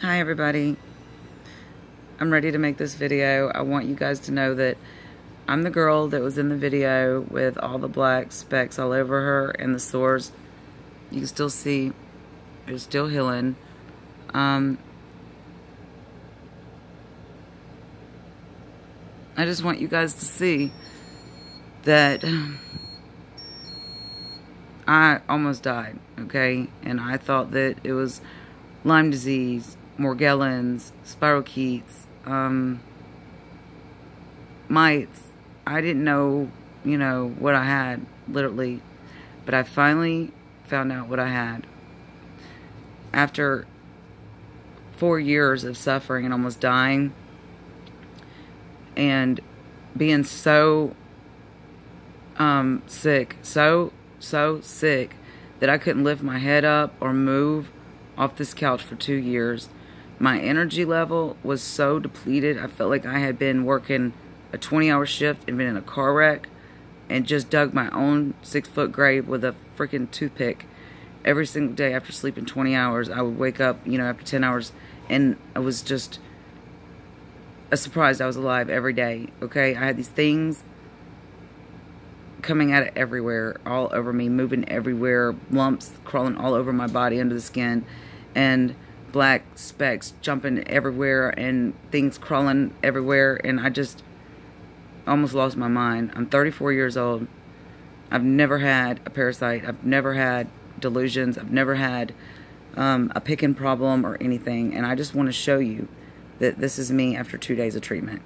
Hi everybody, I'm ready to make this video. I want you guys to know that I'm the girl that was in the video with all the black specks all over her and the sores. You can still see it's still healing. I just want you guys to see that I almost died, okay? And I thought that it was Lyme disease, Morgellons, spirochetes, mites. I didn't know, what I had, literally. But I finally found out what I had. After 4 years of suffering and almost dying, and being so sick, so sick, that I couldn't lift my head up or move off this couch for 2 years. My energy level was so depleted. I felt like I had been working a 20-hour shift and been in a car wreck and just dug my own 6-foot grave with a freaking toothpick. Every single day after sleeping 20 hours, I would wake up, after 10 hours, and I was just surprised I was alive every day, okay? I had these things coming out of everywhere, all over me, moving everywhere, lumps crawling all over my body under the skin, and black specks jumping everywhere, and things crawling everywhere, and I just almost lost my mind. I'm 34 years old. I've never had a parasite. I've never had delusions. I've never had a picking problem or anything, and I just want to show you that this is me after 2 days of treatment.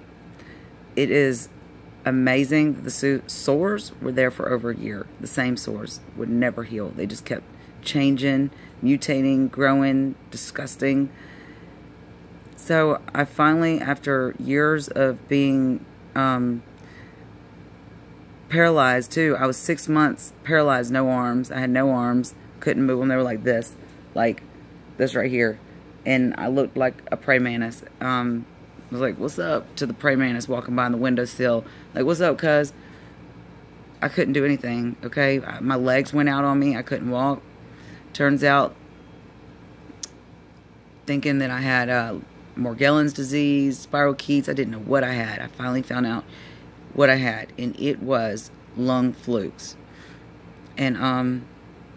It is amazing that the sores were there for over a year. The same sores would never heal. They just kept changing, mutating, growing, disgusting. So I finally, after years of being paralyzed too, I was 6 months paralyzed, no arms. I had no arms, couldn't move them. They were like this right here. And I looked like a praying mantis. I was like, what's up, to the praying mantis walking by on the windowsill. Like, what's up, cuz? I couldn't do anything, okay? My legs went out on me. I couldn't walk. Turns out, thinking that I had Morgellons disease, spirochetes, I didn't know what I had. I finally found out what I had, and it was lung flukes. And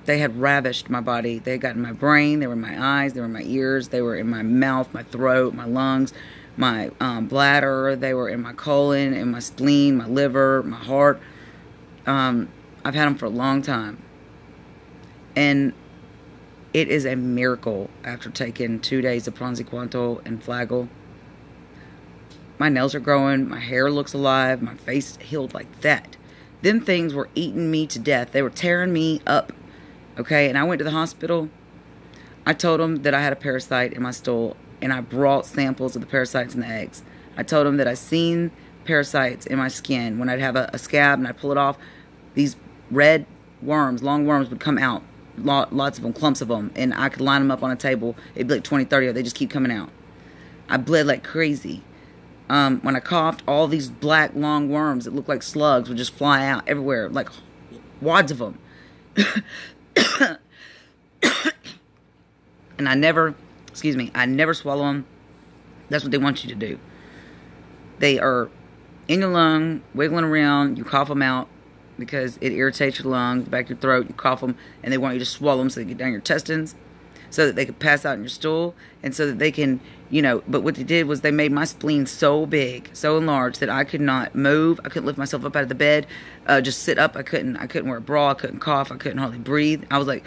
they had ravished my body. They had gotten my brain, they were in my eyes, they were in my ears, they were in my mouth, my throat, my lungs, my bladder, they were in my colon, in my spleen, my liver, my heart. I've had them for a long time. And it is a miracle after taking 2 days of praziquantel and Flagyl. My nails are growing, my hair looks alive, my face healed like that. Them things were eating me to death. They were tearing me up. Okay, and I went to the hospital. I told them that I had a parasite in my stool, and I brought samples of the parasites and the eggs. I told them that I seen parasites in my skin. When I'd have a scab and I'd pull it off, these red worms, long worms, would come out. Lots of them, clumps of them, and I could line them up on a table. It'd be like 20, 30 of them. They just keep coming out. I bled like crazy. When I coughed, all these black, long worms that looked like slugs would just fly out everywhere, like wads of them. And I never swallow them. That's what they want you to do. They are in your lung, wiggling around. You cough them out because it irritates your lungs, the back of your throat. You cough them, and they want you to swallow them so they get down your intestines, so that they can pass out in your stool, and so that they can, but what they did was they made my spleen so big, so enlarged, that I could not move. I couldn't lift myself up out of the bed, just sit up. I couldn't wear a bra. I couldn't cough. I couldn't hardly breathe. I was like,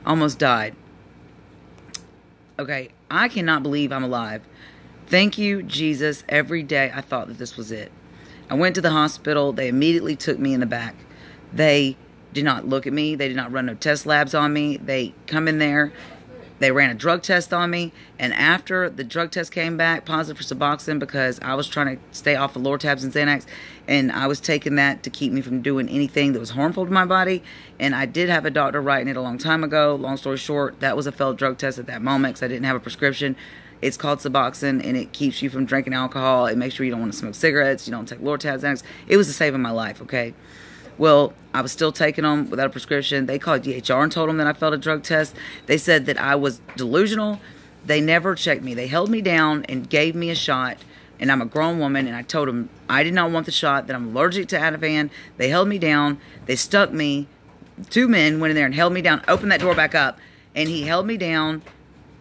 almost died. Okay, I cannot believe I'm alive. Thank you, Jesus. Every day I thought that this was it. I went to the hospital. They immediately took me in the back. They did not look at me. They did not run no test labs on me. They come in there. They ran a drug test on me. And after the drug test came back positive for Suboxone, because I was trying to stay off of Lortabs and Xanax, and I was taking that to keep me from doing anything that was harmful to my body. And I did have a doctor writing it a long time ago. Long story short, that was a failed drug test at that moment because I didn't have a prescription. It's called Suboxone, and it keeps you from drinking alcohol. It makes sure you don't want to smoke cigarettes. You don't take Lortabs, Xanax. It was the saving my life, okay? Well, I was still taking them without a prescription. They called DHR and told them that I failed a drug test. They said that I was delusional, They never checked me. They held me down and gave me a shot. And I'm a grown woman, and I told them I did not want the shot, that I'm allergic to Ativan. They held me down. They stuck me. 2 men went in there and held me down, opened that door back up, and he held me down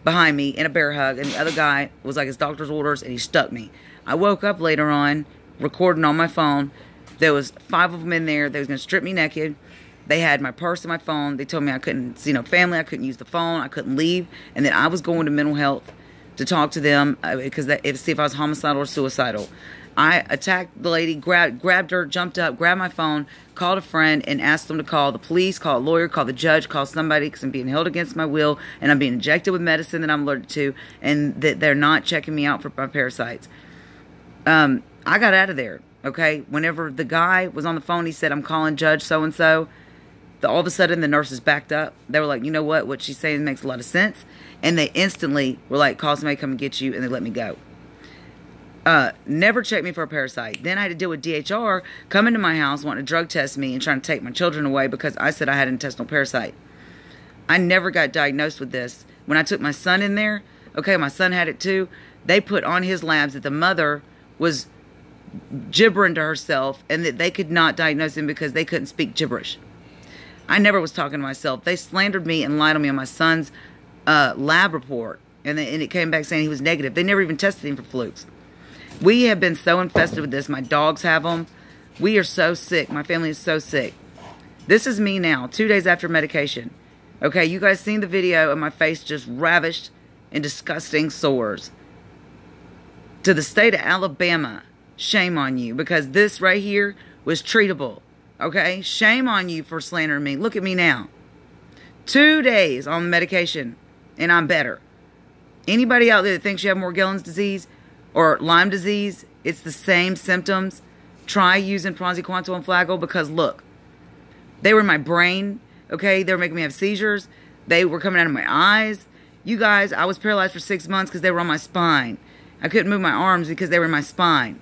behind me in a bear hug, and the other guy was like his doctor's orders, and he stuck me. I woke up later on, recording on my phone. There was 5 of them in there. They was going to strip me naked. They had my purse and my phone. They told me I couldn't see no family. I couldn't use the phone. I couldn't leave. And then I was going to mental health to talk to them because see if I was homicidal or suicidal. I attacked the lady, grabbed her, jumped up, grabbed my phone, called a friend, and asked them to call the police, call a lawyer, call the judge, call somebody, because I'm being held against my will, and I'm being injected with medicine that I'm allergic to, and that they're not checking me out for my parasites. I got out of there, okay? Whenever the guy was on the phone, he said, I'm calling Judge so-and-so. All of a sudden, the nurses backed up. They were like, you know what she's saying makes a lot of sense. And they instantly were like, call somebody, come and get you, and they let me go. Never checked me for a parasite. Then I had to deal with DHR coming to my house, wanting to drug test me and trying to take my children away because I said I had an intestinal parasite. I never got diagnosed with this. When I took my son in there, okay, my son had it too. They put on his labs that the mother was gibbering to herself and that they could not diagnose him because they couldn't speak gibberish. I never was talking to myself. They slandered me and lied on me on my son's lab report, and it came back saying he was negative. They never even tested him for flukes. We have been so infested with this. My dogs have them. We are so sick. My family is so sick. This is me now, 2 days after medication. Okay, you guys seen the video of my face just ravished in disgusting sores. To the state of Alabama, shame on you, because this right here was treatable. Okay, shame on you for slandering me. Look at me now. 2 days on medication, and I'm better. Anybody out there that thinks you have Morgellons disease or Lyme disease, it's the same symptoms. Try using praziquantel and Flagyl, because look, they were in my brain. Okay, they were making me have seizures. They were coming out of my eyes. You guys, I was paralyzed for 6 months because they were on my spine. I couldn't move my arms because they were in my spine.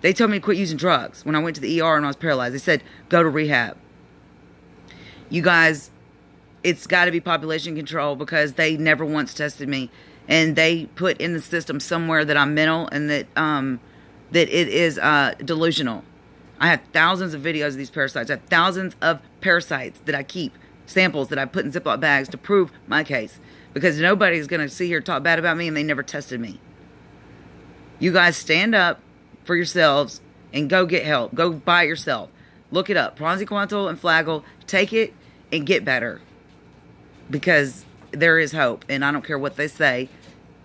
They told me to quit using drugs when I went to the ER and I was paralyzed. They said, go to rehab. You guys, it's got to be population control, because they never once tested me. And they put in the system somewhere that I'm mental and that that it is delusional. I have thousands of videos of these parasites. I have thousands of parasites that I keep, samples that I put in Ziploc bags to prove my case. Because nobody's going to sit here and talk bad about me, and they never tested me. You guys stand up for yourselves and go get help. Go buy it yourself. Look it up. Praziquantel and Flagyl. Take it and get better. Because there is hope. And I don't care what they say.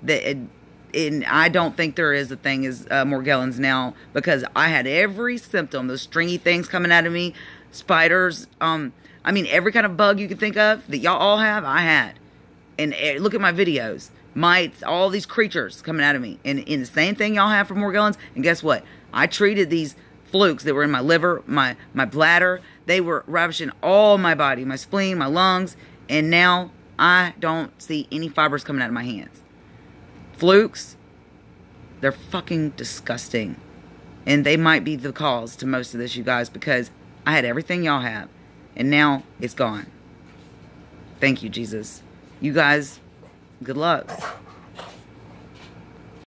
And I don't think there is a thing as Morgellons now. Because I had every symptom. Those stringy things coming out of me. Spiders. I mean, every kind of bug you can think of that y'all all have, I had. And look at my videos. Mites, all these creatures coming out of me. And in the same thing y'all have for Morgellons. And guess what? I treated these flukes that were in my liver, my bladder. They were ravishing all my body, my spleen, my lungs. And now I don't see any fibers coming out of my hands. Flukes, they're fucking disgusting. And they might be the cause to most of this, you guys, because I had everything y'all have. And now it's gone. Thank you, Jesus. You guys, good luck.